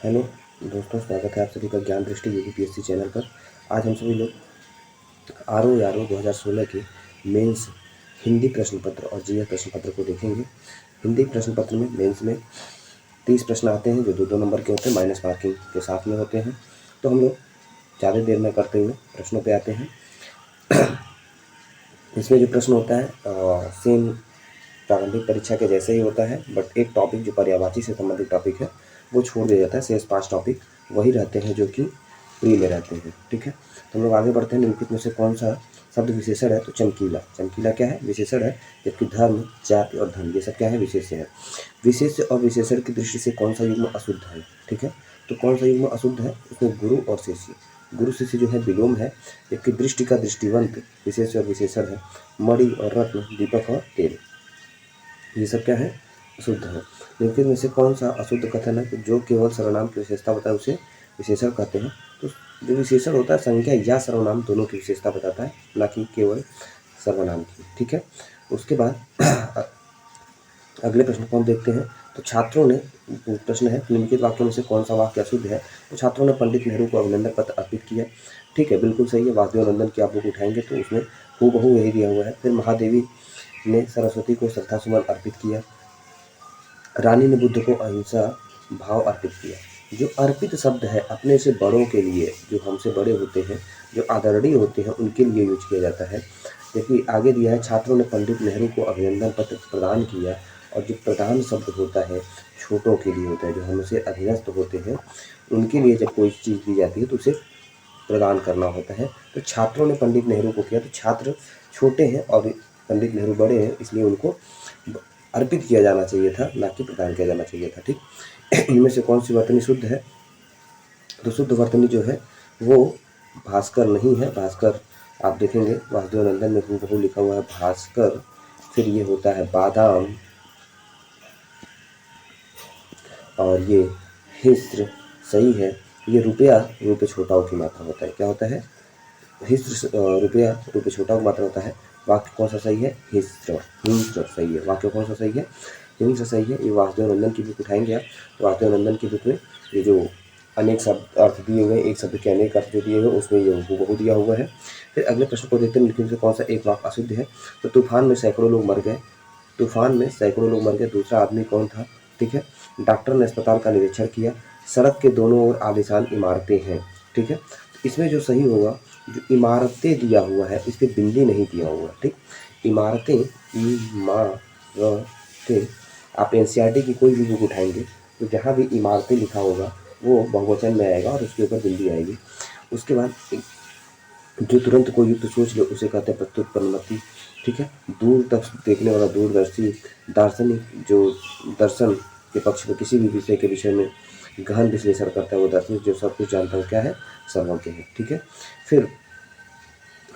Hello दोस्तों, स्वागत है आप सभी का ज्ञान दृष्टि यूपीपीएससी चैनल पर। आज हम सभी लोग आरओ 2016 के मेंस हिंदी प्रश्न पत्र और जीएस प्रश्न पत्र को देखेंगे। हिंदी प्रश्न पत्र में मेंस में 30 प्रश्न आते हैं जो 2-2 नंबर के होते हैं, माइनस मार्किंग के साथ में होते हैं। तो हम लोग ज़्यादा देर में करते हुए प्रश्नों पर आते हैं। इसमें जो प्रश्न होता है सेम प्रारंभिक परीक्षा के जैसे ही होता है, बट एक टॉपिक जो पर्यायवाची से संबंधित टॉपिक है वो छोड़ दिया जाता है। शेष 5 टॉपिक वही रहते हैं जो कि प्री में रहते हैं। ठीक है, तो हम लोग आगे बढ़ते हैं। निम्नलिखित में से कौन सा शब्द विशेषण है? तो चमकीला। चमकीला क्या है? विशेषण है। जबकि धर्म, जाति और धन ये सब क्या है? विशेष्य है। विशेष्य और विशेषण की दृष्टि से कौन सा युग्म अशुद्ध है? ठीक है, तो कौन सा युग्म अशुद्ध है? उसमें गुरु और शिष्य। गुरु शिष्य जो है विलोम है, जबकि दृष्टि का दृष्टिवंत विशेष्य और विशेषण है। मणि और रत्न, दीपक और तेल, ये सब क्या है? अशुद्ध है। निम्नलिखित में से कौन सा अशुद्ध कथन है? तो जो केवल सर्वनाम की विशेषता बताए उसे विशेषण कहते हैं। तो जो विशेषण होता है संज्ञा या सर्वनाम दोनों की विशेषता बताता है, ना कि केवल सर्वनाम की। ठीक है, उसके बाद अगले प्रश्न को हम देखते हैं। तो छात्रों ने, प्रश्न है निम्नलिखित वाक्यों में से कौन सा वाक्य अशुद्ध है? तो छात्रों ने पंडित नेहरू को अभिनंदन पत्र अर्पित किया। ठीक है, बिल्कुल सही है। वासुदेव नंदन की आप बुक उठाएंगे तो उसमें हूबहू यही दिया हुआ है। फिर महादेवी ने सरस्वती को श्रद्धा सुमन अर्पित किया। रानी ने बुद्ध को अहिंसा भाव अर्पित किया। जो अर्पित शब्द है अपने से बड़ों के लिए, जो हमसे बड़े होते हैं, जो आदरणीय होते हैं, उनके लिए यूज किया जाता है। जबकि आगे दिया है छात्रों ने पंडित नेहरू को अभिनंदन पत्र प्रदान किया। और जो प्रदान शब्द होता है छोटों के लिए होता है, जो हमसे अधीनस्थ होते हैं उनके लिए जब कोई चीज़ दी जाती है तो उसे प्रदान करना होता है। तो छात्रों ने पंडित नेहरू को किया, तो छात्र छोटे हैं और पंडित नेहरू बड़े हैं, इसलिए उनको अर्पित किया जाना चाहिए था, ना कि प्रदान किया जाना चाहिए था। ठीक, इनमें से कौन सी वर्तनी शुद्ध है? तो शुद्ध वर्तनी जो है वो भास्कर नहीं है। भास्कर आप देखेंगे वासुदेव नंदन में हूबहू लिखा हुआ है भास्कर। फिर ये होता है बादाम, और ये हिस्र सही है। ये रुपया, रुपये छोटाओं की मात्रा होता है। क्या होता है? हिस्र, रुपया रुपये छोटा की मात्रा होता है। वाक्य कौन सा सही है? हिस्र, हिंस्र सही है। वाक्य कौन सा सही है? हिंस्र सही है। ये वासुदेव नंदन की बुक उठाएंगे आप, तो वासुदेव नंदन की बुक में ये जो अनेक शब्द अर्थ दिए हुए हैं, एक शब्द के अनेक अर्थ जो दिए हुए हैं उसमें ये हूबहू दिया हुआ है। फिर अगले प्रश्न को देखते हैं। निम्नलिखित में से कौन सा एक वाक्य अशुद्ध है? तो तूफान में सैकड़ों लोग मर गए। तूफान में सैकड़ों लोग मर गए। दूसरा आदमी कौन था? ठीक है, डॉक्टर ने अस्पताल का निरीक्षण किया। सड़क के दोनों ओर आलीशान इमारतें हैं। ठीक है, इसमें जो सही होगा, जो इमारतें दिया हुआ है इस पर बिंदी नहीं दिया हुआ। ठीक, इमारतें, इमारतें, आप एनसीईआरटी की कोई भी बुक उठाएंगे तो जहाँ भी इमारतें लिखा होगा वो बहुवचन में आएगा और उसके ऊपर बिंदी आएगी। उसके बाद जो तुरंत कोई युक्त सोच ले उसे कहते हैं प्रत्युत्पन्नमति। ठीक है, दूर तक देखने वाला दूरदर्शी, दार्शनिक जो दर्शन के पक्ष में किसी भी विषय के विषय में गहन विश्लेषण करता है वो दार्शनिक जो सब कुछ जानता है क्या है? सर्वज्ञ है। ठीक है, फिर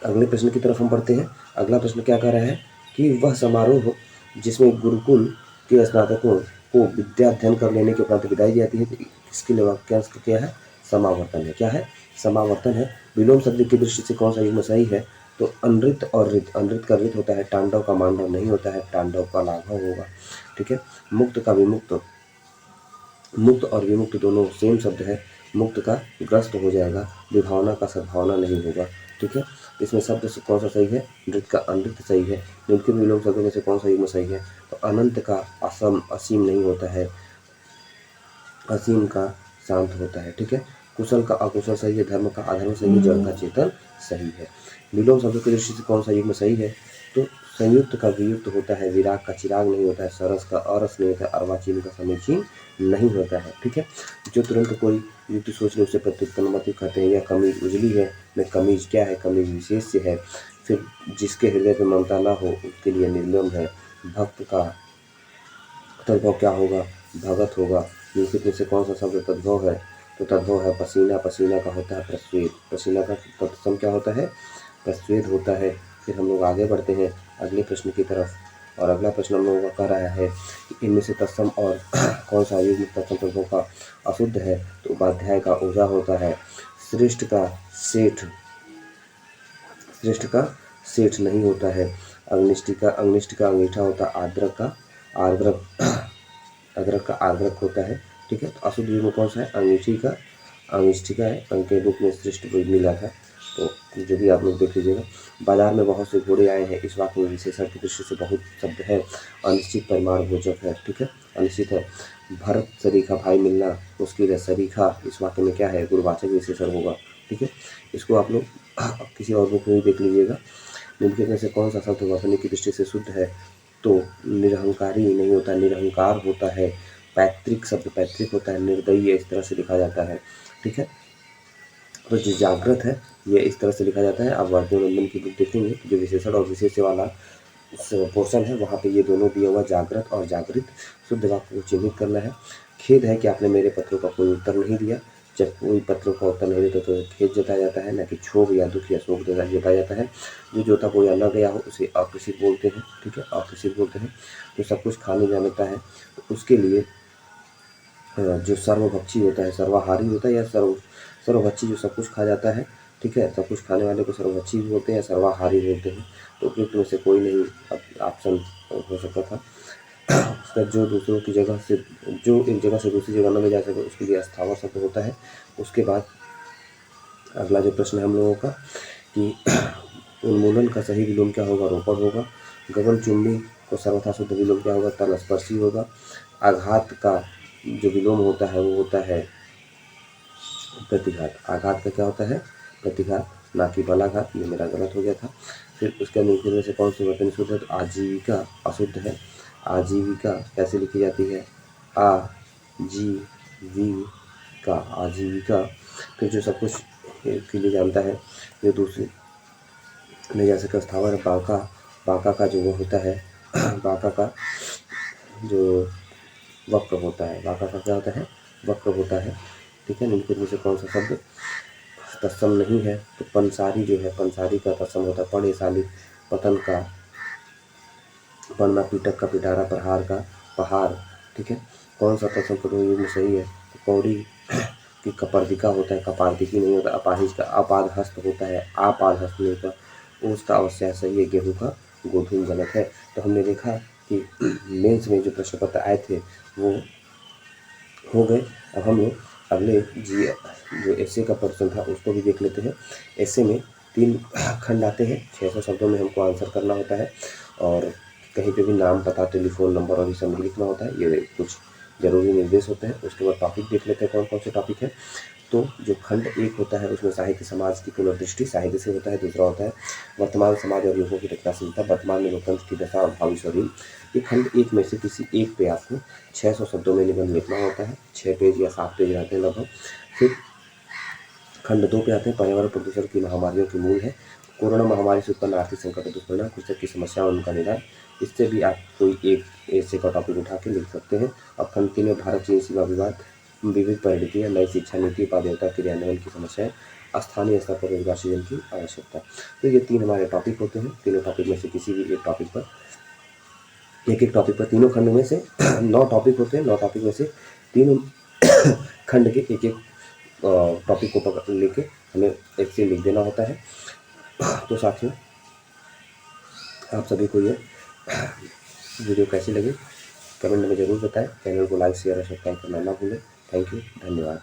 अगले प्रश्न की तरफ हम बढ़ते हैं। अगला प्रश्न क्या कह रहा है कि वह समारोह जिसमें गुरुकुल के स्नातकों को विद्या अध्ययन कर लेने के उपरांत विदाई दी जाती है, तो इसके लिए वाक्यांश क्या है? समावर्तन है। क्या है? समावर्तन है। विलोम शब्द की दृष्टि से कौन सा युग्म सही है? तो अनृत और ऋत। अनृत का ऋत होता है, तांडव का मांडव नहीं होता है, तांडव का लाघव होगा। ठीक है, मुक्त का विमुक्त, मुक्त और विमुक्त दोनों सेम शब्द है। मुक्त का ग्रस्त हो जाएगा, विभावना का सद्भावना नहीं होगा। ठीक है, इसमें शब्द से कौन सा सही है? नृत्य का अनृत सही है। निम्नलिखित विलोम शब्दों में से कौन सा युग्म सही है? तो अनंत का असम असीम नहीं होता है, असीम का शांत होता है। ठीक है, कुशल का अकुशल सही है, धर्म का अधर्म सही है, जड़ का चेतन सही है। विलोम शब्दों की दृष्टि से कौन सा युग्म सही है? तो संयुक्त का वियुक्त होता है, विराग का चिराग नहीं होता है, सरस का अरस नहीं होता है, अर्वाचीन का समीचीन नहीं होता है। ठीक है, जो तुरंत कोई युक्त सोच ले उसे प्रत्युत्पन्नमति कहते हैं। या कमीज उजली है में कमीज क्या है? कमीज विशेष्य है। फिर जिसके हृदय में ममता ना हो उसके लिए निर्लोम है। भक्त का तद्भव क्या होगा? भगत होगा। निम्नलिखित में से कौन सा शब्द तद्भव है? तो तद्भव है पसीना। पसीना का होता है प्रस्वेद। पसीना का तत्सम क्या होता है? प्रस्वेद होता है। फिर हम लोग आगे बढ़ते हैं अगले प्रश्न की तरफ, और अगला प्रश्न हम लोगों का कह रहा है कि इनमें से तत्सम और कौन सा युग्म तत्सम तद्भव का अशुद्ध है? तो उपाध्याय का ओझा होता है। श्रेष्ठ का सेठ, श्रेष्ठ का सेठ नहीं होता है। अग्निष्ठ का अंगीठा होता है। आर्द्रक का आर्द्रक, अदरक का आर्द्रक होता है। ठीक है। तो अशुद्ध युग्म कौन सा है? अंगीष्ठी का है, अंके बुक में श्रेष्ठ कोई मिला था, तो जो भी आप लोग देख लीजिएगा। बाजार में बहुत से घोड़े आए हैं, इस वाक्य में विशेषण की दृष्टि से बहुत शब्द है, अनिश्चित परिमाण बोझक है, ठीक है, अनिश्चित है। भरत सरीखा भाई मिलना मुश्किल है, सरीखा इस वाक्य में क्या है? गुरुवाचक विशेषण होगा, ठीक है। इसको आप लोग किसी और बुक में भी देख लीजिएगा। निम्नलिखित में से कौन सा शब्द वर्तनी की दृष्टि से शुद्ध है? तो निरहंकारी नहीं होता, निरहंकार होता है। पैतृक शब्द पैतृक होता है, निर्दयी इस तरह से लिखा जाता है, ठीक है। तो जो जागृत है ये इस तरह से लिखा जाता है। आप वार्तिकनंदन की बुक देखेंगे जो विशेषण और विशेष्य वाला पोर्शन है, वहाँ पे ये दोनों दिया हुआ, जागृत और जागृत। शुद्ध वाक्य को चिन्हित करना है। खेद है कि आपने मेरे पत्रों का कोई उत्तर नहीं दिया। जब कोई पत्रों का उत्तर नहीं देता तो खेद जताया जाता है, न कि क्षोभ या दुख या शोक जताया जाता है। जो जोता बोया न गया हो उसे अकृषित बोलते हैं, ठीक है, अकृषित बोलते हैं। जो सब कुछ खाने जानता है तो उसके लिए जो सर्वभक्षी होता है, सर्वाहारी होता है, या सर्वभक्षी जो सब कुछ खा जाता है, ठीक है, सब कुछ खाने वाले को सर्वभक्षी भी बोलते हैं या सर्वाहारी बोलते हैं। तो उपयुक्त में से कोई नहीं ऑप्शन हो सकता था। उसका जो दूसरों की जगह से, जो एक जगह से दूसरी जगह न ले जा सके उसके लिए अस्थावर शब्द होता है। उसके बाद अगला जो प्रश्न है हम लोगों का कि उन्मूलन का सही विलोम क्या होगा? रोपण होगा। गगन चुंबी को सर्वथा शुद्ध विलोम क्या होगा? तलस्पर्शी होगा। आघात का जो विलोम होता है वो होता है प्रतिघात। आघात का क्या होता है? प्रतिघात, ना कि बलाघात। ये मेरा गलत हो गया था। फिर उसके निम्नलिखित में से कौन सी वर्तनी शुद्ध है? तो आजीविका अशुद्ध है। आजीविका कैसे लिखी जाती है? आजीविका, आजीविका। फिर जो सब कुछ के लिए जानता है, जो दूसरे ले जा सके स्थावर है बांका। बांका का जो वो होता है बांका का जो वक्र होता है, बांका का क्या होता है? वक्र होता है, ठीक है। निम्नलिखित में से कौन सा शब्द तत्सम नहीं है? तो पंसारी जो है, पंसारी का तत्सम होता है पणेशाली। पतन का पढ़ना, पीटक का पिटारा, प्रहार का पहाड़, ठीक है। कौन सा तत्सम प्रथम युग में सही है? तो कौड़ी की कपर्दिका होता है, कपार्दिकी नहीं होता। अपाहिज का अपाद हस्त होता है, आपाद हस्त नहीं होता। ऊस का अवश्य सही है, गेहूँ का गोधूम गलत है। तो हमने देखा कि मेंस में जो प्रश्न पत्र आए थे वो हो गए। अब हम लोग अगले जो एसे का प्रश्न था उसको भी देख लेते हैं। एसे में 3 खंड आते हैं, 600 शब्दों में हमको आंसर करना होता है और कहीं पे भी नाम, पता, टेलीफोन नंबर और ये सब लिखना होता है। ये कुछ जरूरी निर्देश होते हैं। उसके बाद टॉपिक देख लेते हैं कौन कौन से टॉपिक है। तो जो खंड 1 होता है उसमें साहित्य समाज की पुनर्दृष्टि साहित्य से होता है। दूसरा होता है वर्तमान समाज और युगों की रचनाशीलता, वर्तमान में लोकतंत्र की दशा और भावी स्वरूप। ये खंड 1 में से किसी एक पे आपको 600 शब्दों में निबंध लिखना होता है। 6 पेज या 7 पेज रहते हैं लगभग। फिर खंड 2 पे आते हैं पर्यावरण प्रदूषण की महामारियों की मूल है। कोरोना महामारी से उत्पन्न आर्थिक संकट और दुष्परिणाम, कृषक की समस्या और उनका निदान। इससे भी आप कोई एक ऐसे का टॉपिक उठा के लिख सकते हैं। और खंड 3 में भारत चीन सीमा विवाद, विविध परिणतियाँ, नई शिक्षा नीति, उपादेयता क्रियान्वयन की समस्याएं, स्थानीय स्तर पर रोजगार सृजन की आवश्यकता। तो ये 3 हमारे टॉपिक होते हैं। तीनों टॉपिक में से किसी भी एक टॉपिक पर, एक टॉपिक पर, तीनों खंड में से 9 टॉपिक होते हैं। 9 टॉपिक में से तीनों खंड के एक टॉपिक को पकड़ लेके हमें एक से लिख देना होता है। तो साथियों, आप सभी को ये वीडियो कैसी लगी कमेंट में ज़रूर बताएं। चैनल को लाइक शेयर और सब्सक्राइब करना ना भूलें। थैंक यू, धन्यवाद।